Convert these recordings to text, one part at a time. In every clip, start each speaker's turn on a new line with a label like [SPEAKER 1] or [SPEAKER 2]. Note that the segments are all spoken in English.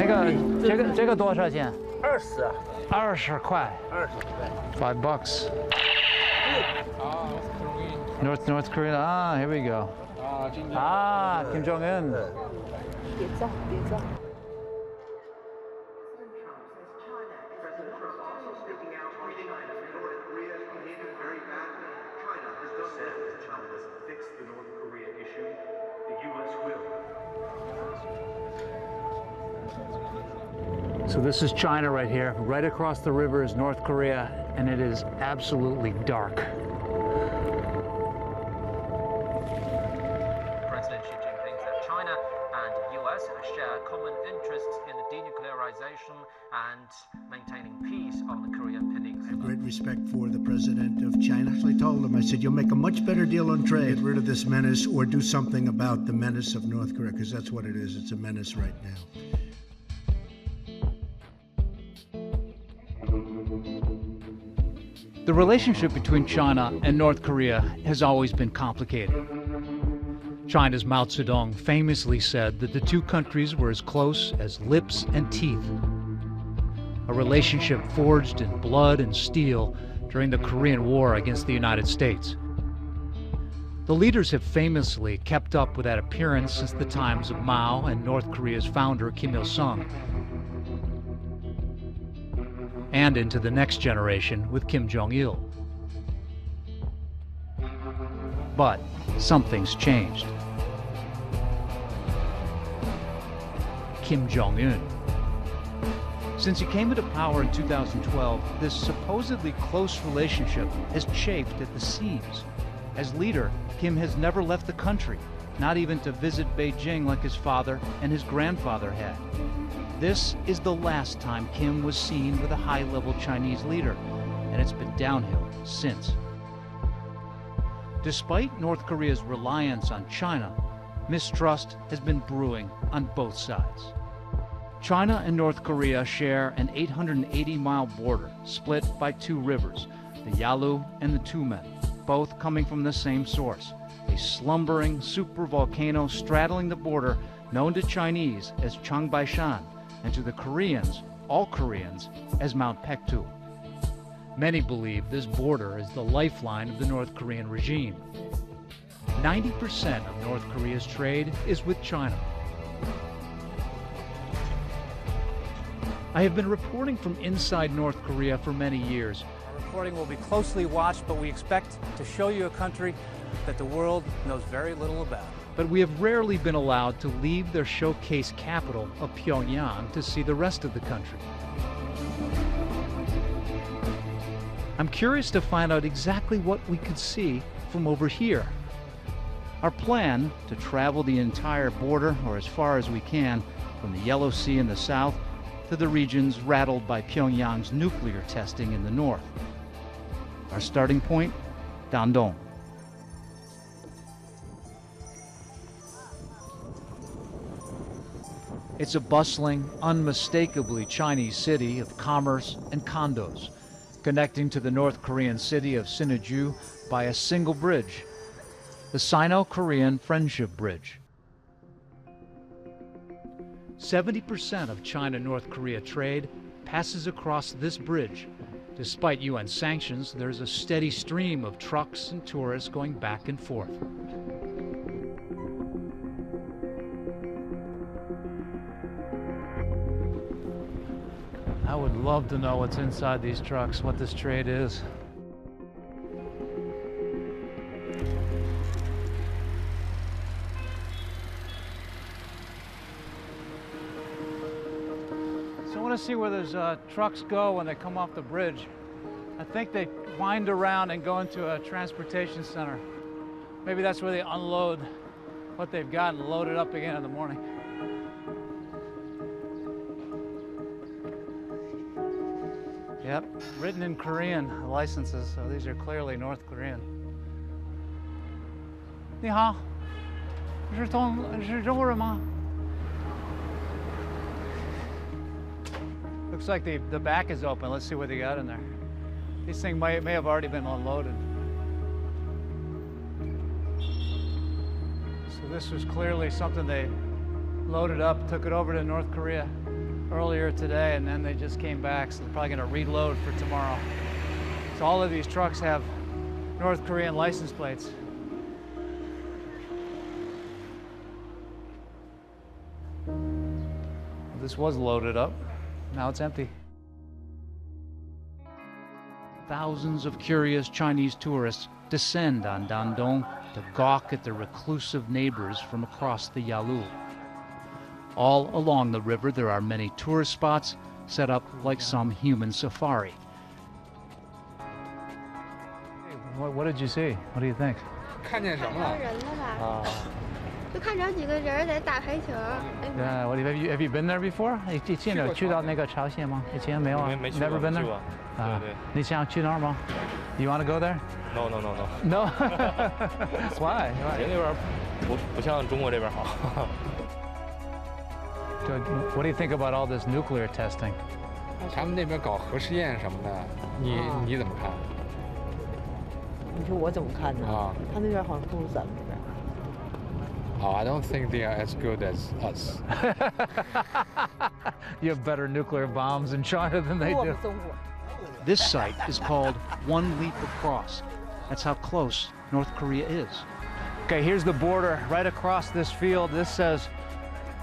[SPEAKER 1] 这个多少钱
[SPEAKER 2] 20啊，
[SPEAKER 1] ？20块
[SPEAKER 2] 20。
[SPEAKER 1] $5. North Korea. Ah, here we go. Ah, Kim Jong-un.
[SPEAKER 3] 别照，别照。
[SPEAKER 4] President Trump also speaking out on China. North Korea is behaving very badly. China has done said if China doesn't fix the North Korea issue, the U.S. will.
[SPEAKER 1] So this is China right here. Right across the river is North Korea, and it is absolutely dark.
[SPEAKER 5] President Xi Jinping said China and the US share common interests in the denuclearization and maintaining peace on the Korean Peninsula.
[SPEAKER 6] I have great respect for the president of China. I told him, I said, you'll make a much better deal on trade. Get rid of this menace or do something about the menace of North Korea, because that's what it is. It's a menace right now.
[SPEAKER 1] The relationship between China and North Korea has always been complicated. China's Mao Zedong famously said that the two countries were as close as lips and teeth. A relationship forged in blood and steel during the Korean War against the United States. The leaders have famously kept up with that appearance since the times of Mao and North Korea's founder Kim Il-sung, and into the next generation with Kim Jong-il. But something's changed. Kim Jong-un. Since he came into power in 2012, this supposedly close relationship has chafed at the seams. As leader, Kim has never left the country, not even to visit Beijing like his father and his grandfather had. This is the last time Kim was seen with a high-level Chinese leader, and it's been downhill since. Despite North Korea's reliance on China, mistrust has been brewing on both sides. China and North Korea share an 880-mile border split by two rivers, the Yalu and the Tumen, both coming from the same source, a slumbering supervolcano straddling the border known to Chinese as Changbaishan, and to the Koreans, all Koreans, as Mount Pektu. Many believe this border is the lifeline of the North Korean regime. 90% of North Korea's trade is with China. I have been reporting from inside North Korea for many years. Our reporting will be closely watched, but we expect to show you a country that the world knows very little about. But we have rarely been allowed to leave their showcase capital of Pyongyang to see the rest of the country. I'm curious to find out exactly what we could see from over here. Our plan, to travel the entire border, or as far as we can, from the Yellow Sea in the south to the regions rattled by Pyongyang's nuclear testing in the north. Our starting point, Dandong. It's a bustling, unmistakably Chinese city of commerce and condos, connecting to the North Korean city of Sinuiju by a single bridge, the Sino-Korean Friendship Bridge. 70% of China-North Korea trade passes across this bridge. Despite UN sanctions, there's a steady stream of trucks and tourists going back and forth. I would love to know what's inside these trucks, what this trade is. So I want to see where those trucks go when they come off the bridge. I think they wind around and go into a transportation center. Maybe that's where they unload what they've got and load it up again in the morning. Yep, written in Korean licenses, so these are clearly North Korean. 你好，是中国人吗? Looks like the back is open. Let's see what they got in there. These things may have already been unloaded. So this was clearly something they loaded up, took it over to North Korea. earlier today, and then they just came back, so they're probably going to reload for tomorrow. So all of these trucks have North Korean license plates. This was loaded up. Now it's empty. Thousands of curious Chinese tourists descend on Dandong to gawk at their reclusive neighbors from across the Yalu. All along the river, there are many tourist spots set up like some human safari. What did you see? What do you think?
[SPEAKER 7] 看见什么了？
[SPEAKER 3] 人了吧？
[SPEAKER 1] Uh,
[SPEAKER 3] 就看着几个人在打排球。
[SPEAKER 1] yeah, have you been there before? 以前有去到那个朝鲜吗？以前没有啊。
[SPEAKER 8] 没去过。
[SPEAKER 1] Never been there.
[SPEAKER 8] 对对。
[SPEAKER 1] 你想去那儿吗？ You want to go there?
[SPEAKER 8] No no no no.
[SPEAKER 1] No. Why?
[SPEAKER 8] 人那边不像中国这边好。
[SPEAKER 1] What do you think about all this nuclear testing?
[SPEAKER 7] 他们那边搞核试验什么的，你怎么看？
[SPEAKER 9] 你说我怎么看呢？
[SPEAKER 7] 啊，
[SPEAKER 9] 他那边好像不如咱们这边。
[SPEAKER 7] Oh, I don't think they are as good as us.
[SPEAKER 1] You have better nuclear bombs in China than they
[SPEAKER 9] 我
[SPEAKER 1] do.
[SPEAKER 9] 们中国。
[SPEAKER 1] This site is called One Leap Across. That's how close North Korea is. Okay, here's the border right across this field. This says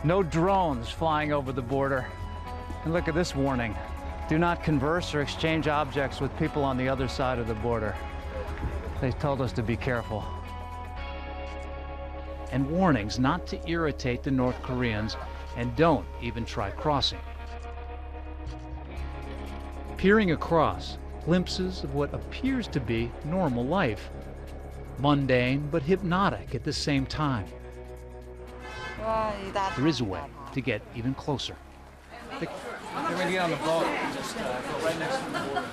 [SPEAKER 1] no drones flying over the border. And look at this warning. Do not converse or exchange objects with people on the other side of the border. They told us to be careful. And warnings not to irritate the North Koreans, and don't even try crossing. Peering across, glimpses of what appears to be normal life. Mundane but hypnotic at the same time. There is a way to get even closer. You're going to get on the boat, just go right next to the border.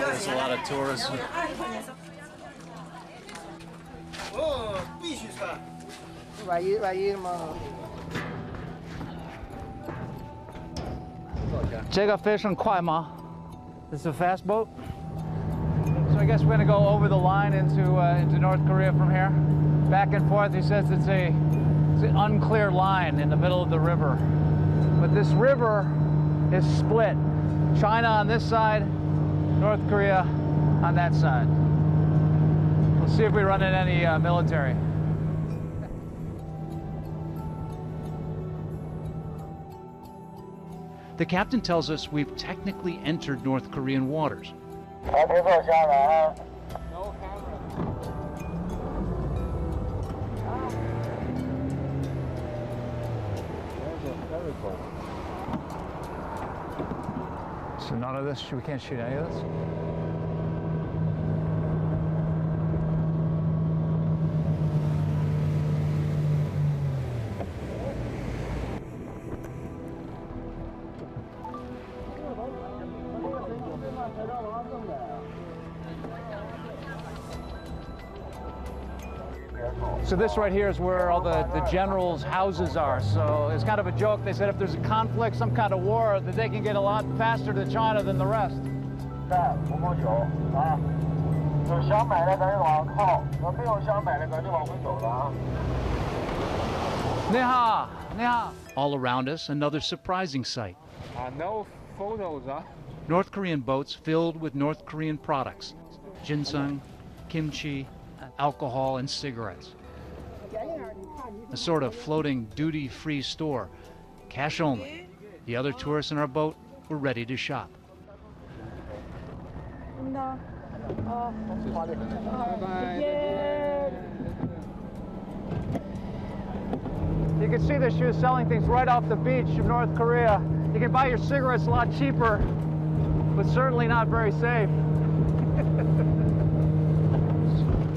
[SPEAKER 1] There's a lot of tourists.
[SPEAKER 9] Oh, 必须穿。万一嘛。
[SPEAKER 1] 这个非常快吗? This is a fast boat. So I guess we're going to go over the line into North Korea from here. Back and forth. He says it's an unclear line in the middle of the river. But this river is split. China on this side, North Korea on that side. We'll see if we run into any military. The captain tells us we've technically entered North Korean waters. So none of this, we can't shoot any of this? So this right here is where all the generals' houses are. So it's kind of a joke. They said if there's a conflict, some kind of war, that they can get a lot faster to China than the rest. All around us, another surprising sight.
[SPEAKER 7] No photos, huh?
[SPEAKER 1] North Korean boats filled with North Korean products. Ginseng, kimchi, alcohol, and cigarettes. A sort of floating duty-free store, cash only. The other tourists in our boat were ready to shop. You can see that she was selling things right off the beach of North Korea. You can buy your cigarettes a lot cheaper, but certainly not very safe.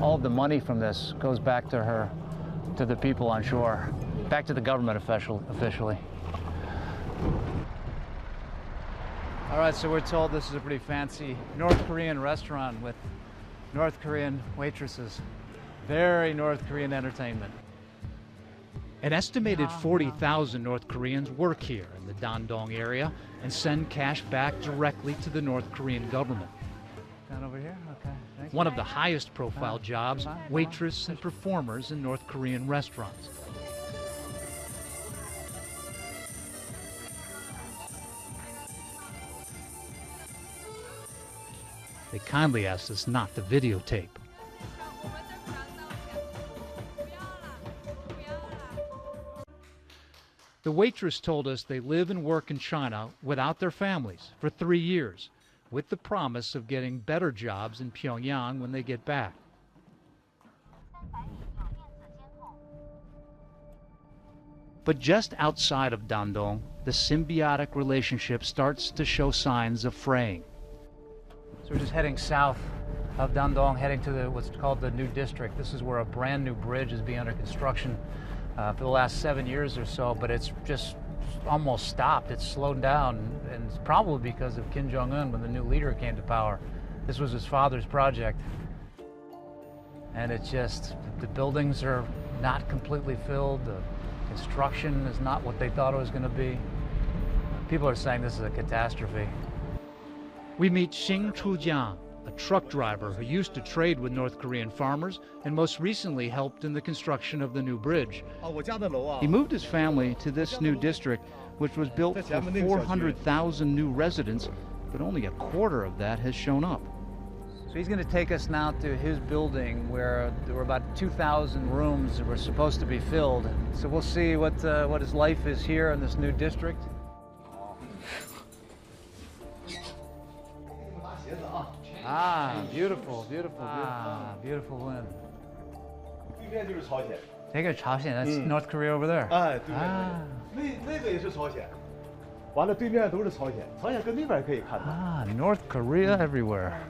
[SPEAKER 1] All of the money from this goes back to her, to the people on shore, back to the government officially. All right, so we're told this is a pretty fancy North Korean restaurant with North Korean waitresses. Very North Korean entertainment. An estimated 40,000 North Koreans work here in the Dandong area and send cash back directly to the North Korean government. Down over here? Okay. Thanks. One of the highest profile jobs, waitress and performers in North Korean restaurants. They kindly asked us not to videotape. The waitress told us they live and work in China without their families for 3 years, with the promise of getting better jobs in Pyongyang when they get back. But just outside of Dandong, the symbiotic relationship starts to show signs of fraying. So we're just heading south of Dandong, heading to what's called the new district. This is where a brand new bridge is being under construction for the last 7 years or so, but it's just almost stopped. It's slowed down, and it's probably because of Kim Jong-un when the new leader came to power. This was his father's project. And it's just, the buildings are not completely filled. The construction is not what they thought it was going to be. People are saying this is a catastrophe. We meet Xing Chujiang, a truck driver who used to trade with North Korean farmers and most recently helped in the construction of the new bridge. He moved his family to this new district, which was built for 400,000 new residents, but only a quarter of that has shown up. So he's going to take us now to his building where there were about 2,000 rooms that were supposed to be filled. So we'll see what his life is here in this new district. Ah, beautiful, beautiful, beautiful. Ah, beautiful wind. That's North Korea over there. Ah, North Korea everywhere.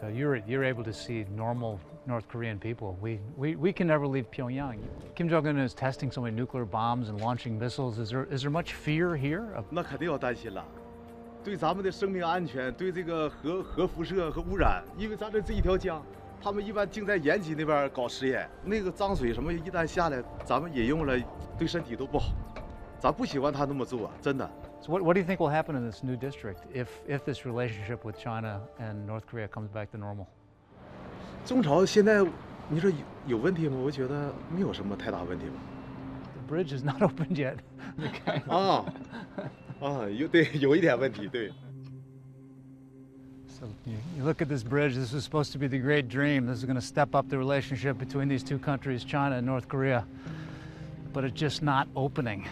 [SPEAKER 1] So you're able to see normal North Korean people. We can never leave Pyongyang. Kim Jong-un is testing so many nuclear bombs and launching missiles. Is there much fear here?
[SPEAKER 10] 那肯定要担心了。 对咱们的生命安全，对这个核辐射和污染，因为咱这一条江，他们一般净在延吉那边搞实验，那个脏水什么一旦下来，咱们饮用了对身体都不好，咱不喜欢他那么做，真的。
[SPEAKER 1] So what do you think will happen in this new district if this relationship with China and North Korea comes back to normal?
[SPEAKER 10] 中朝现在你说有问题吗？我觉得没有什么太大问题吧。
[SPEAKER 1] The bridge is not opened yet.
[SPEAKER 10] 啊。 有一点问题，对。
[SPEAKER 1] So you look at this bridge, this was supposed to be the great dream. This is going to step up the relationship between these two countries, China and North Korea. But it's just not opening.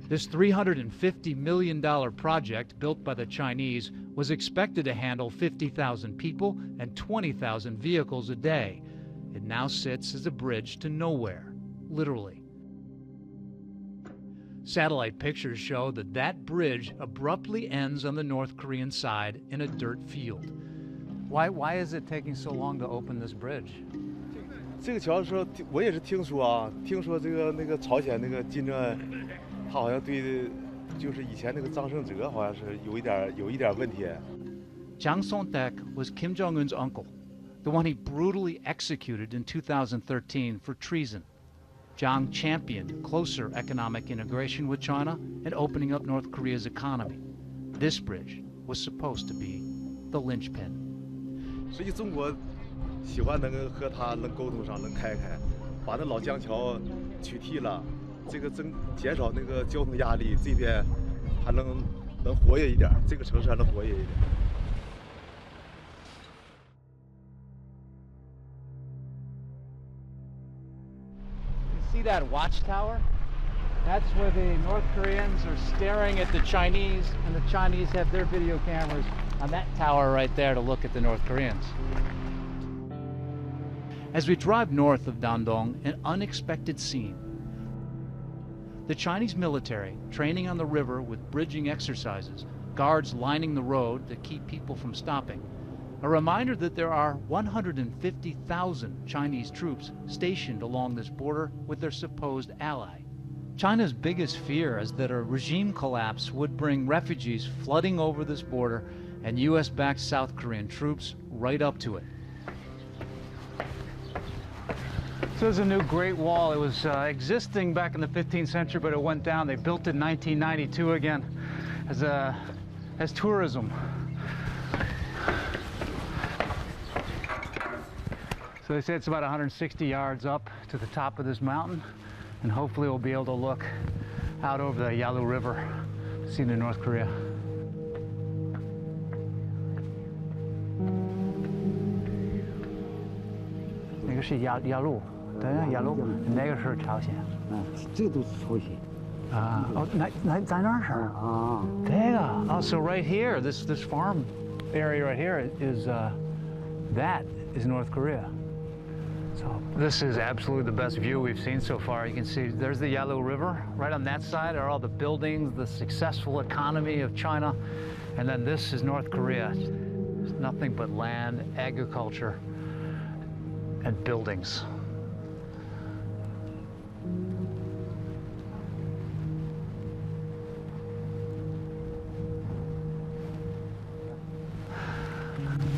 [SPEAKER 1] This $350 million project built by the Chinese was expected to handle 50,000 people and 20,000 vehicles a day. It now sits as a bridge to nowhere, literally. Satellite pictures show that bridge abruptly ends on the North Korean side in a dirt field. Why is it taking so long to open this bridge?
[SPEAKER 10] 这个桥说，我也是听说啊，听说那个朝鲜那个金正恩，他好像对，就是以前那个张胜哲好像是有一点问题。
[SPEAKER 1] Jang Song-taek was Kim Jong-un's uncle, the one he brutally executed in 2013 for treason. Jang championed closer economic integration with China and opening up North Korea's economy. This bridge was supposed to be the linchpin.
[SPEAKER 10] 所以中国喜欢能和他能沟通上，能开，把那老江桥取缔了，这个减少那个交通压力，这边还能活跃一点，这个城市还能活跃一点。
[SPEAKER 1] See that watchtower? That's where the North Koreans are staring at the Chinese, and the Chinese have their video cameras on that tower right there to look at the North Koreans. As we drive north of Dandong, an unexpected scene. The Chinese military training on the river with bridging exercises, guards lining the road to keep people from stopping. A reminder that there are 150,000 Chinese troops stationed along this border with their supposed ally. China's biggest fear is that a regime collapse would bring refugees flooding over this border and US-backed South Korean troops right up to it. So there's a new Great Wall. It was existing back in the 15th century, but it went down. They built it in 1992 again as tourism. So they say it's about 160 yards up to the top of this mountain, and hopefully we'll be able to look out over the Yalu River, see to North Korea. 个是雅鲁，对呀，雅鲁，那个是朝鲜。
[SPEAKER 2] 这个都是朝鲜。
[SPEAKER 1] 啊，哦，在哪儿是？
[SPEAKER 2] 啊，
[SPEAKER 1] 这个。Oh, so right here, this farm area right here is that is North Korea. So this is absolutely the best view we've seen so far. You can see there's the Yalu River. Right on that side are all the buildings, the successful economy of China. And then this is North Korea. It's nothing but land, agriculture, and buildings.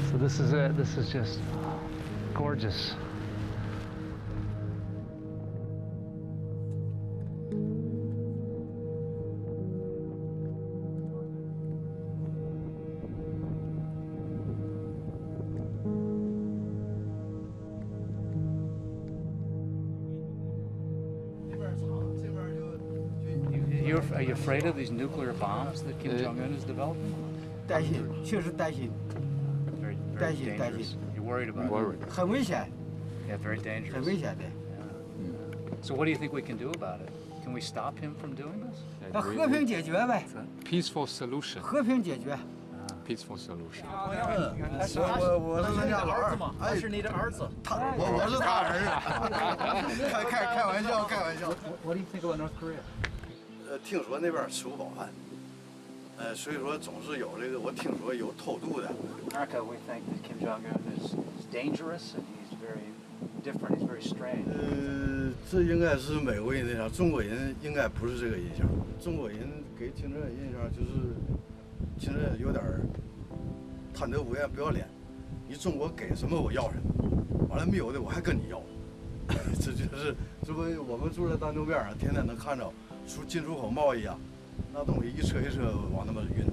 [SPEAKER 1] So this is it. This is just gorgeous. Are you afraid of these nuclear bombs that Kim Jong-un is developing?
[SPEAKER 9] 担心，确实担心。
[SPEAKER 1] Very dangerous. You're worried about it?
[SPEAKER 9] 很危险。
[SPEAKER 1] Yeah, very dangerous.
[SPEAKER 9] 很危险的。
[SPEAKER 1] So what do you think we can do about it? Can we stop him from doing this?
[SPEAKER 9] 那和平解决呗。
[SPEAKER 7] Peaceful solution.
[SPEAKER 9] 和平解决。
[SPEAKER 7] Peaceful solution.
[SPEAKER 9] 我是人家老二，
[SPEAKER 10] 他是你的儿子，
[SPEAKER 9] 我是他儿子。开玩笑，开玩笑。
[SPEAKER 1] What do you think about North Korea?
[SPEAKER 11] 听说那边吃不饱饭，所以说总是有这个，我听说有偷渡的。
[SPEAKER 1] America, we think that Kim Jong-un is dangerous and he's very different. He's very strange.
[SPEAKER 11] 这应该是美国人那啥，中国人应该不是这个印象。中国人给金正恩印象就是金正恩有点贪得无厌、不要脸。你中国给什么我要什么，完了没有的我还跟你要。这就是这不我们住在丹东边上，天天能看着进出口贸易啊，那东西一车一车往那么运。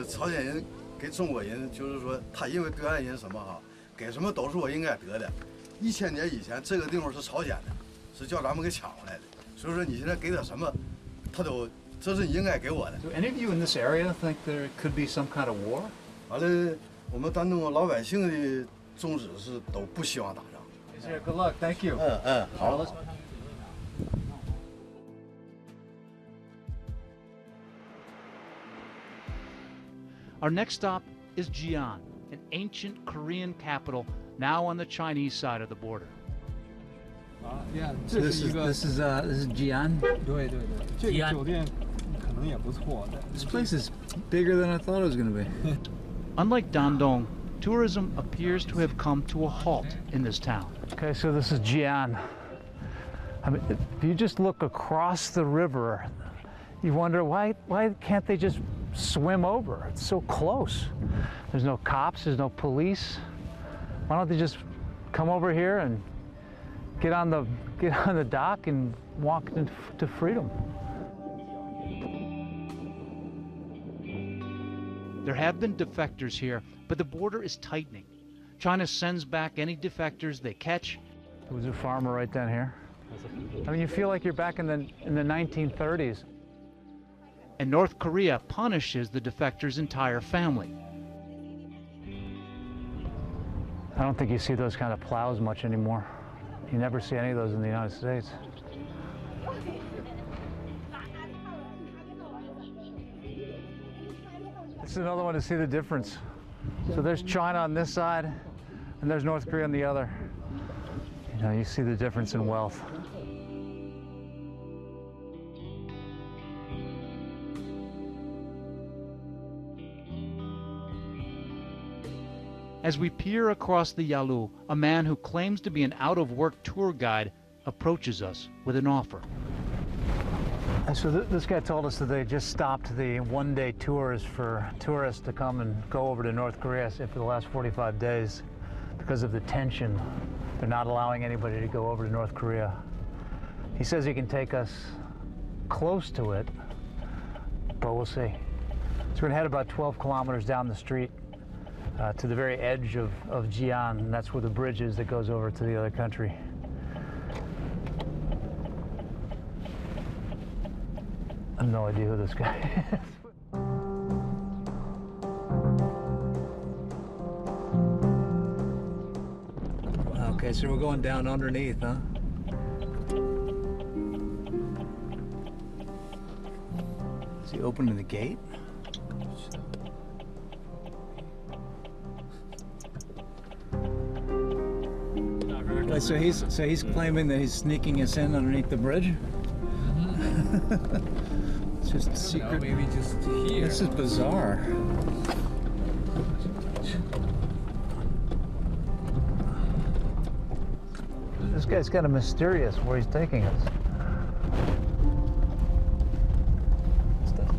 [SPEAKER 11] 朝鲜人给中国人就是说，他因为对岸人什么哈，给什么都是我应该得的。1000年以前这个地方是朝鲜的，是叫咱们给抢过来的。所以说你现在给他什么，他都这是你应该给我的。
[SPEAKER 1] Do any of you in this area think there could be some kind of war?
[SPEAKER 11] 完了，我们丹东老百姓的宗旨是都不希望打仗。
[SPEAKER 1] Good luck. Thank you.
[SPEAKER 11] 好。
[SPEAKER 1] Our next stop is Jian, an ancient Korean capital now on the Chinese side of the border.
[SPEAKER 2] Yeah, this is Jian.
[SPEAKER 12] 对，这个酒店可能也不错。
[SPEAKER 2] This place is bigger than I thought it was going to be.
[SPEAKER 1] Unlike Dandong, tourism appears to have come to a halt in this town. Okay, so this is Jian. I mean, if you just look across the river, you wonder why can't they just swim over? It's so close. There's no cops, there's no police. Why don't they just come over here and get on the dock and walk to freedom? There have been defectors here, but the border is tightening. China sends back any defectors they catch. There was a farmer right down here. I mean, you feel like you're back in the 1930s. And North Korea punishes the defector's entire family. I don't think you see those kind of plows much anymore. You never see any of those in the United States. This is another one to see the difference. So there's China on this side, and there's North Korea on the other. You know, you see the difference in wealth. As we peer across the Yalu, a man who claims to be an out-of-work tour guide approaches us with an offer. And so this guy told us that they just stopped the one-day tours for tourists to come and go over to North Korea for the last 45 days because of the tension. They're not allowing anybody to go over to North Korea. He says he can take us close to it, but we'll see. So we're gonna head about 12 kilometers down the street to the very edge of Jian, and that's where the bridge is that goes over to the other country. I have no idea who this guy is.
[SPEAKER 2] Okay, Okay, so we're going down underneath, huh? Is he opening the gate? Wait, so he's claiming that he's sneaking us in underneath the bridge? It's just a secret.
[SPEAKER 7] No, maybe just here.
[SPEAKER 2] This is bizarre. This guy's kind of mysterious where he's taking us.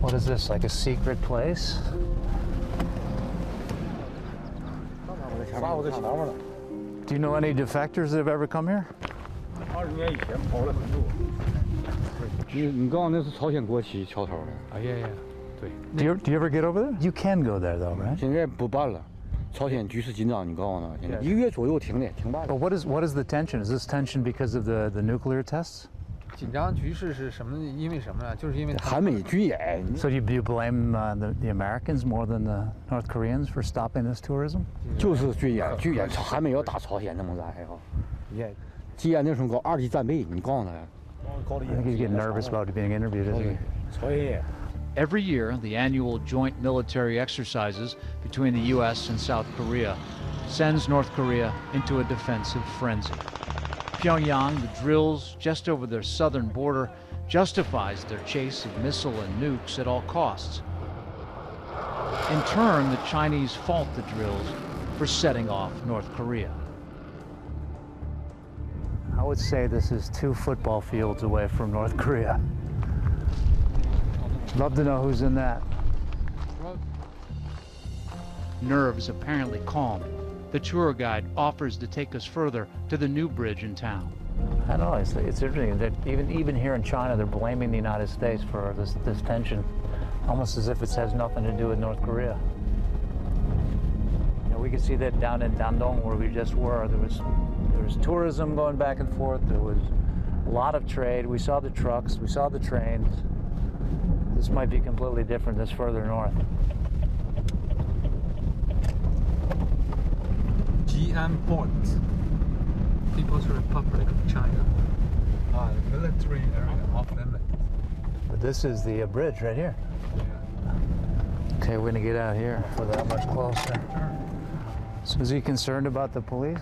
[SPEAKER 2] What is this, like a secret place? Do you know any defectors that have ever come here?
[SPEAKER 7] Yeah.
[SPEAKER 2] Do you ever get over there? You can go there though, right?
[SPEAKER 13] 现在不办了，朝鲜局势紧张，你告诉我，现在1个月左右停办。
[SPEAKER 2] But what is the tension? Is this tension because of the nuclear tests?
[SPEAKER 7] 紧张局势是什么？因为什么呢？就是因为
[SPEAKER 13] 韩美军演。
[SPEAKER 2] So do you blame the Americans more than the North Koreans for stopping this tourism?
[SPEAKER 13] 就是军演，韩美要打朝鲜，那么咱还好。吉安那时候搞2级战备，你告诉他。
[SPEAKER 2] I think he's getting nervous about being interviewed, isn't he?
[SPEAKER 1] Every year, the annual joint military exercises between the U.S. and South Korea sends North Korea into a defensive frenzy. Pyongyang, the drills just over their southern border, justifies their chase of missile and nukes at all costs. In turn, the Chinese fault the drills for setting off North Korea.
[SPEAKER 2] I would say this is 2 football fields away from North Korea. Love to know who's in that.
[SPEAKER 1] Nerves apparently calm, the tour guide offers to take us further to the new bridge in town.
[SPEAKER 2] I know, it's interesting that even here in China, they're blaming the United States for this tension, almost as if it has nothing to do with North Korea. You know, we could see that down in Dandong where we just were. There was tourism going back and forth. There was a lot of trade. We saw the trucks, we saw the trains. This might be completely different this further north.
[SPEAKER 12] Jian Port, People's Republic of China. The military area off limits.
[SPEAKER 2] But this is the bridge right here. Okay, we're gonna get out here for that much closer. So is he concerned about the police?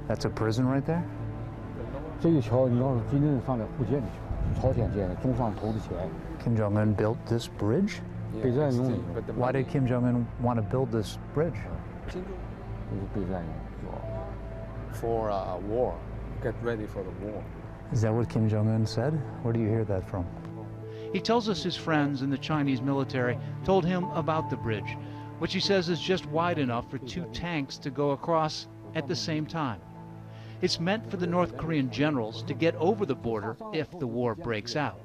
[SPEAKER 2] That's a prison right there?
[SPEAKER 13] 这个桥你要是真正上来福建的桥，朝鲜建的，中上投的钱。
[SPEAKER 2] Kim Jong-un built this bridge? Why did Kim Jong-un want to build this bridge?
[SPEAKER 7] For war. Get ready for the war.
[SPEAKER 2] Is that what Kim Jong-un said? Where do you hear that from?
[SPEAKER 1] He tells us his friends in the Chinese military told him about the bridge, which he says is just wide enough for 2 tanks to go across at the same time. It's meant for the North Korean generals to get over the border if the war breaks out.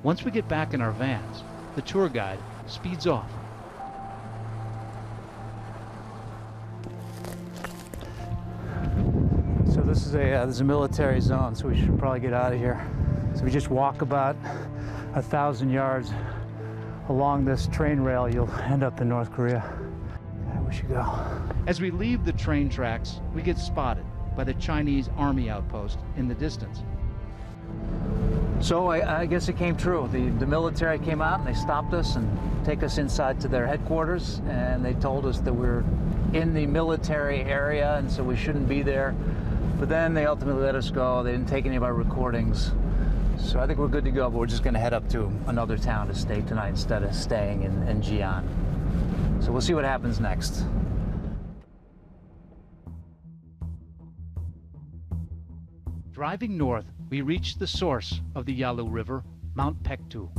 [SPEAKER 1] Once we get back in our vans, the tour guide speeds off.
[SPEAKER 2] So this is a military zone, so we should probably get out of here. So we just walk about 1,000 yards along this train rail, you'll end up in North Korea. Okay, we should go.
[SPEAKER 1] As we leave the train tracks, we get spotted by the Chinese army outpost in the distance.
[SPEAKER 2] So I guess it came true. The military came out and they stopped us and take us inside to their headquarters, and they told us that we're in the military area and so we shouldn't be there. But then they ultimately let us go. They didn't take any of our recordings. So I think we're good to go, but we're just going to head up to another town to stay tonight instead of staying in Jian. So we'll see what happens next.
[SPEAKER 1] Driving north, we reach the source of the Yalu River, Mount Pektu.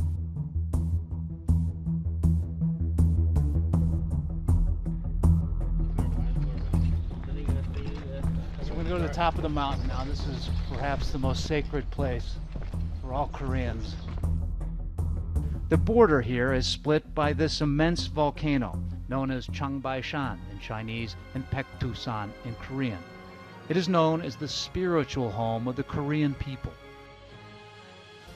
[SPEAKER 1] So we're going to go to the top of the mountain now. This is perhaps the most sacred place for all Koreans. The border here is split by this immense volcano known as Changbai-shan in Chinese and Pektu-san in Korean. It is known as the spiritual home of the Korean people.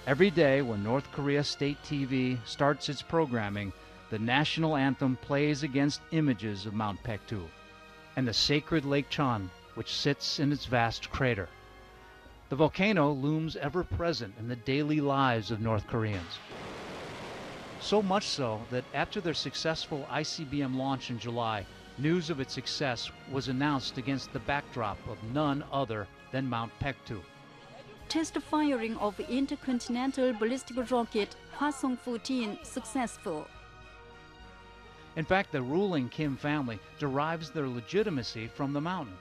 [SPEAKER 1] Every day when North Korea State TV starts its programming, the national anthem plays against images of Mount Paektu and the sacred Lake Chan, which sits in its vast crater. The volcano looms ever present in the daily lives of North Koreans. So much so that after their successful ICBM launch in July, news of its success was announced against the backdrop of none other than Mount Paektu.
[SPEAKER 14] Test firing of intercontinental ballistic rocket Hwasong-14 successful.
[SPEAKER 1] In fact, the ruling Kim family derives their legitimacy from the mountain.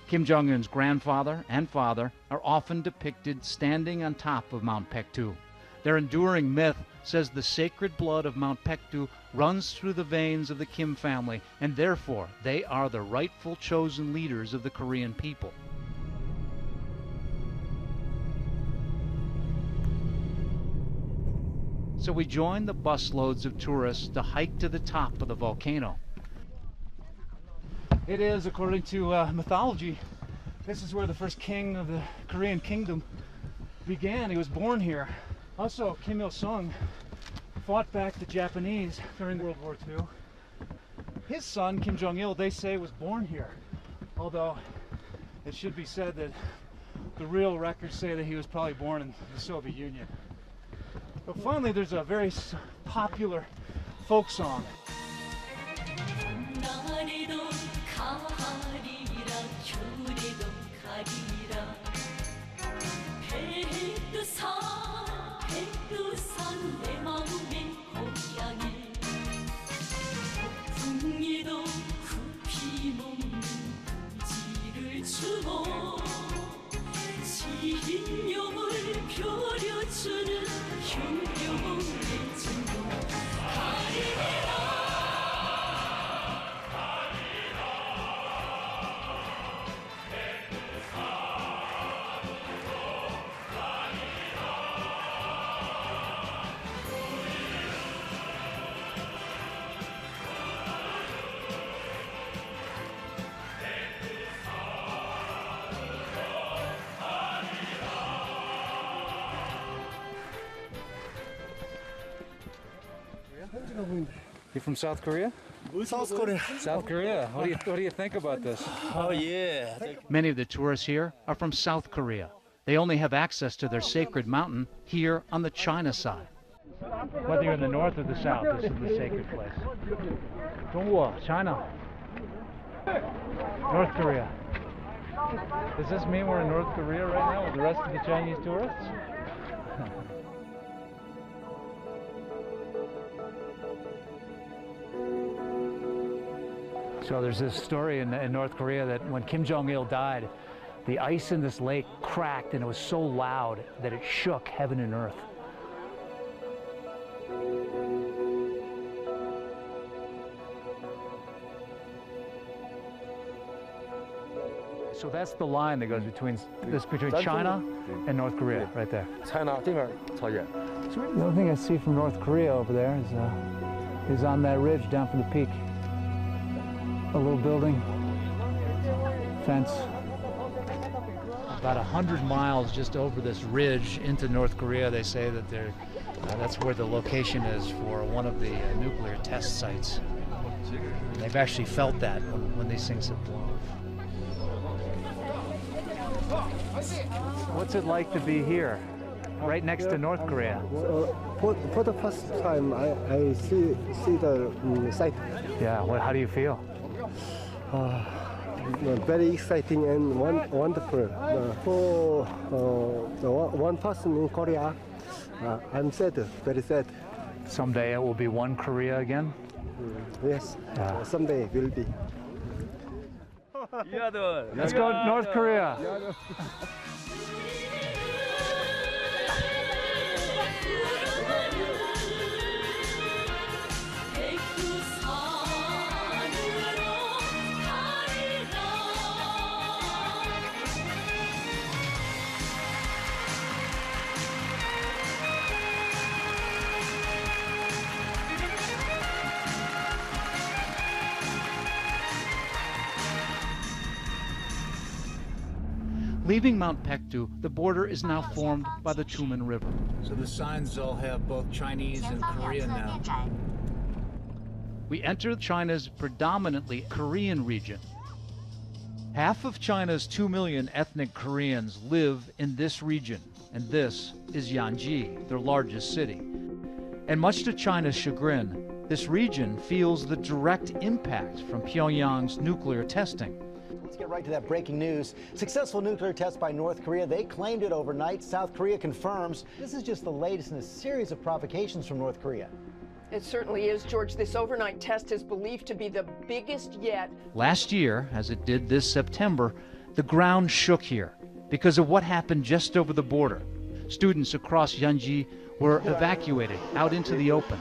[SPEAKER 1] Kim Jong-un's grandfather and father are often depicted standing on top of Mount Paektu. Their enduring myth says the sacred blood of Mount Paektu runs through the veins of the Kim family, and therefore they are the rightful chosen leaders of the Korean people. So we joined the busloads of tourists to hike to the top of the volcano. It is, according to mythology, this is where the first king of the Korean kingdom began. He was born here. Also, Kim Il-sung fought back the Japanese during World War II. His son, Kim Jong-il, they say was born here. Although it should be said that the real records say that he was probably born in the Soviet Union. But finally, there's a very popular folk song.
[SPEAKER 2] You from South Korea?
[SPEAKER 9] South Korea.
[SPEAKER 2] South Korea. What do you think about this?
[SPEAKER 9] Oh yeah.
[SPEAKER 1] Many of the tourists here are from South Korea. They only have access to their sacred mountain here on the China side. Whether you're in the north or the south, this is the sacred place. Zhongguo, China. North Korea. Does this mean we're in North Korea right now with the rest of the Chinese tourists? So there's this story in North Korea that when Kim Jong-il died, the ice in this lake cracked and it was so loud that it shook heaven and earth. So that's the line that goes between China and North Korea, right there.
[SPEAKER 8] China 这边朝鲜。
[SPEAKER 2] The only thing I see from North Korea over there is on that ridge down from the peak. A little building, fence. About 100 miles just over this ridge into North Korea, they say that that's where the location is for one of the nuclear test sites. They've actually felt that when these things have blown. What's it like to be here, right next to North Korea?
[SPEAKER 15] For the first time, I see the site.
[SPEAKER 2] Yeah, how do you feel?
[SPEAKER 15] Very exciting and wonderful. For the one person in Korea, I'm sad, very sad.
[SPEAKER 2] Someday it will be one Korea again?
[SPEAKER 15] Yes, someday will be.
[SPEAKER 2] Let's go North Korea.
[SPEAKER 1] Leaving Mount Pektu, the border is now formed by the Tumen River.
[SPEAKER 2] So the signs all have both Chinese and Korean now.
[SPEAKER 1] We enter China's predominantly Korean region. Half of China's 2 million ethnic Koreans live in this region, and this is Yanji, their largest city. And much to China's chagrin, this region feels the direct impact from Pyongyang's nuclear testing.
[SPEAKER 16] Let's get right to that breaking news. Successful nuclear test by North Korea. They claimed it overnight. South Korea confirms. This is just the latest in a series of provocations from North Korea.
[SPEAKER 17] It certainly is, George. This overnight test is believed to be the biggest yet.
[SPEAKER 1] Last year, as it did this September, the ground shook here because of what happened just over the border. Students across Yanji were evacuated out into the open.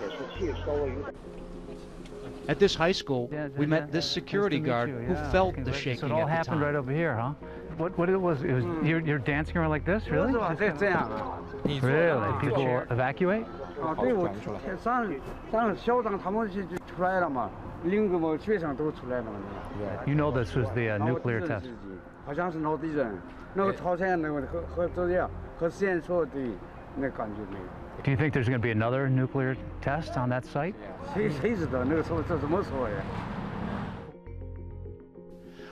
[SPEAKER 1] At this high school, we met this security guard who felt the shaking
[SPEAKER 2] So it all
[SPEAKER 1] at the
[SPEAKER 2] happened
[SPEAKER 1] time.
[SPEAKER 2] right over here, huh? What it was you're dancing around like this, really? Really? People evacuate? You know this was the nuclear test. Do you think there's going to be another nuclear test on that site?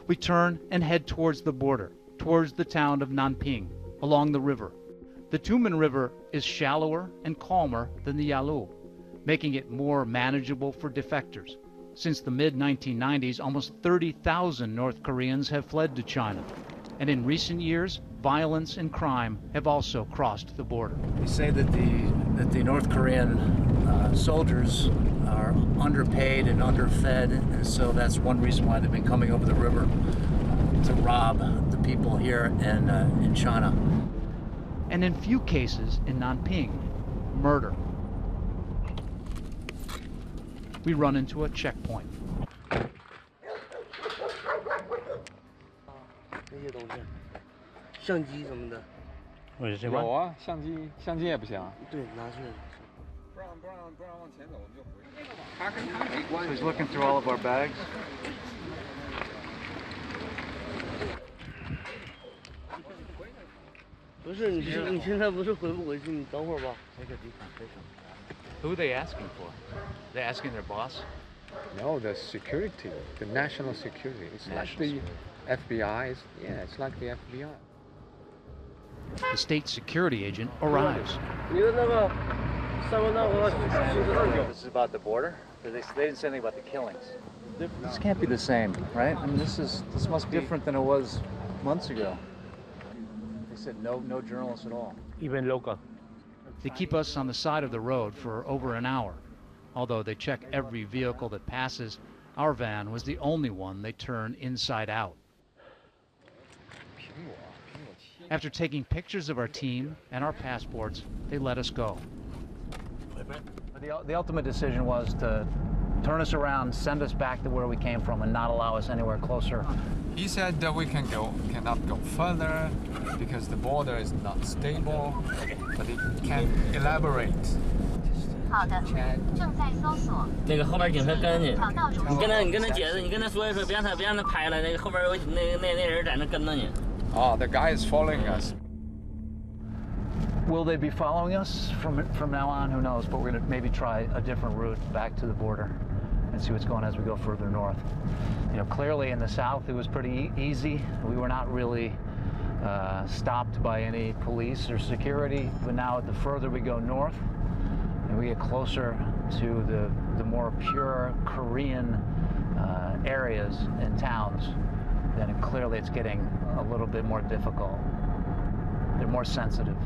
[SPEAKER 1] We turn and head towards the border, towards the town of Nanping, along the river. The Tumen River is shallower and calmer than the Yalu, making it more manageable for defectors. Since the mid-1990s, almost 30,000 North Koreans have fled to China. And in recent years, violence and crime have also crossed the border.
[SPEAKER 2] They say that the North Korean soldiers are underpaid and underfed, and so that's one reason why they've been coming over the river to rob the people here in China.
[SPEAKER 1] And in few cases in Nanping, murder. We run into a checkpoint.
[SPEAKER 12] 相机什么的。
[SPEAKER 7] 有啊，相机也不行。
[SPEAKER 12] 对，拿去。
[SPEAKER 7] 不让往前走，我们就回去。他跟他没关系。
[SPEAKER 2] So he's looking through all of our bags.
[SPEAKER 12] 不是你现在不是回不回去？你等会儿吧。
[SPEAKER 2] Who are they asking for? They're asking their boss?
[SPEAKER 7] No, the security, the national security. It's like the FBI. It's like the FBI.
[SPEAKER 1] The state security agent arrives.
[SPEAKER 2] This is about the border? They didn't say anything about the killings. This can't be the same, right? I mean, this must be different than it was months ago. They said no journalists at all.
[SPEAKER 12] Even local.
[SPEAKER 1] They keep us on the side of the road for over an hour. Although they check every vehicle that passes, our van was the only one they turn inside out. After taking pictures of our team and our passports, they let us go.
[SPEAKER 2] The ultimate decision was to turn us around, send us back to where we came from, and not allow us anywhere closer.
[SPEAKER 7] He said that we cannot go further because the border is not stable, but he can elaborate.
[SPEAKER 18] 好的，正在搜索。那个后边警车跟着你，你跟他解释，你跟他说一说，别让他拍了。那个后边有那人在那跟着你。
[SPEAKER 7] Oh, the guy is following us.
[SPEAKER 2] Will they be following us from now on? Who knows? But we're going to maybe try a different route back to the border and see what's going on as we go further north. You know, clearly in the south it was pretty easy. We were not really stopped by any police or security. But now the further we go north and we get closer to the more pure Korean areas and towns, then clearly it's getting a little bit more difficult. They're more sensitive.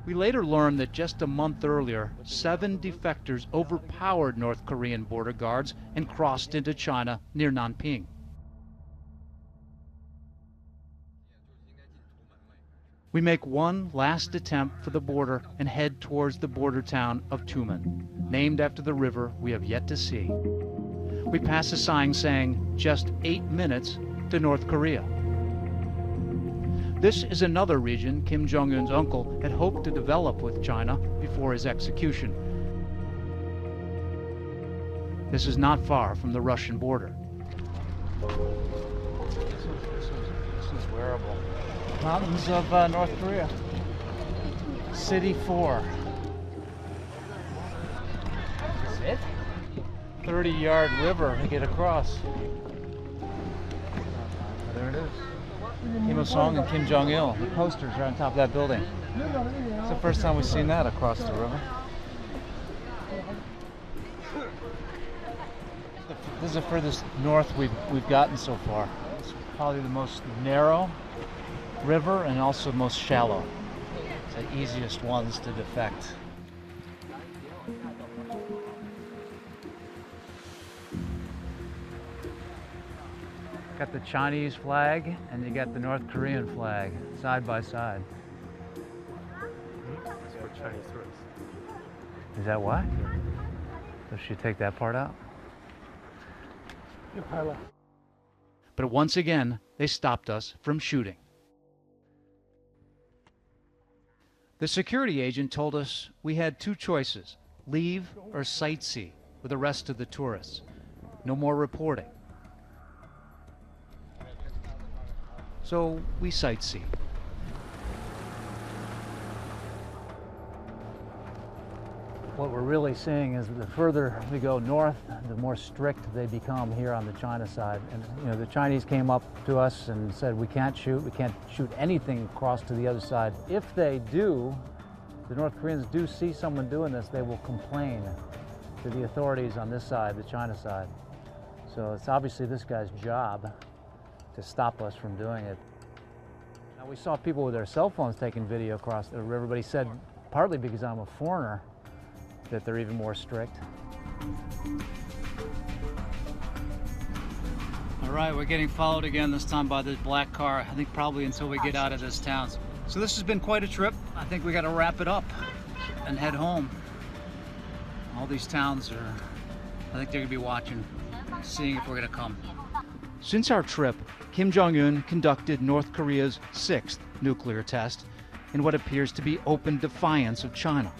[SPEAKER 1] We later learned that just a month earlier, 7 defectors overpowered North Korean border guards and crossed into China near Nanping. We make one last attempt for the border and head towards the border town of Tumen, named after the river we have yet to see. We pass a sign saying, just 8 minutes to North Korea. This is another region Kim Jong-un's uncle had hoped to develop with China before his execution. This is not far from the Russian border.
[SPEAKER 2] This is wearable.
[SPEAKER 1] Mountains of North Korea. City 4. Is it? 30-yard river to get across. There it is. Kim Il-sung and Kim Jong-il. The posters are on top of that building. It's the first time we've seen that across the river. This is the furthest north we've gotten so far. It's probably the most narrow river and also most shallow. It's the easiest ones to defect. Got the Chinese flag and you got the North Korean flag side by side.
[SPEAKER 8] That's for Chinese tourists.
[SPEAKER 1] Is that why? So should take that part out? But once again, they stopped us from shooting. The security agent told us we had two choices, leave or sightsee with the rest of the tourists. No more reporting. So we sightsee. What we're really seeing is the further we go north, the more strict they become here on the China side. And you know, the Chinese came up to us and said we can't shoot anything across to the other side. If they do, the North Koreans do see someone doing this, they will complain to the authorities on this side, the China side. So it's obviously this guy's job to stop us from doing it. Now, we saw people with their cell phones taking video across the river, but he said partly because I'm a foreigner that they're even more strict. All right, we're getting followed again, this time by this black car, I think probably until we get out of this town. So this has been quite a trip. I think we got to wrap it up and head home. All these towns are, I think they're gonna be watching, seeing if we're gonna come. Since our trip, Kim Jong-un conducted North Korea's 6th nuclear test in what appears to be open defiance of China.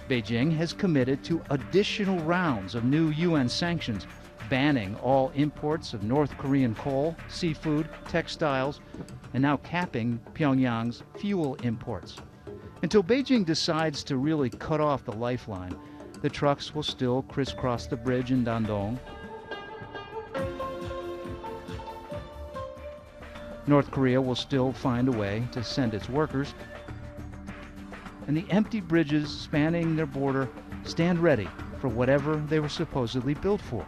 [SPEAKER 1] Beijing has committed to additional rounds of new UN sanctions, banning all imports of North Korean coal, seafood, textiles, and now capping Pyongyang's fuel imports. Until Beijing decides to really cut off the lifeline, the trucks will still crisscross the bridge in Dandong. North Korea will still find a way to send its workers, and the empty bridges spanning their border stand ready for whatever they were supposedly built for.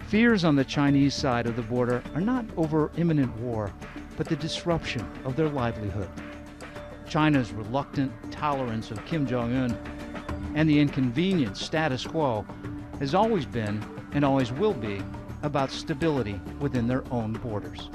[SPEAKER 1] Fears on the Chinese side of the border are not over imminent war, but the disruption of their livelihood. China's reluctant tolerance of Kim Jong-un and the inconvenient status quo has always been, and always will be, about stability within their own borders.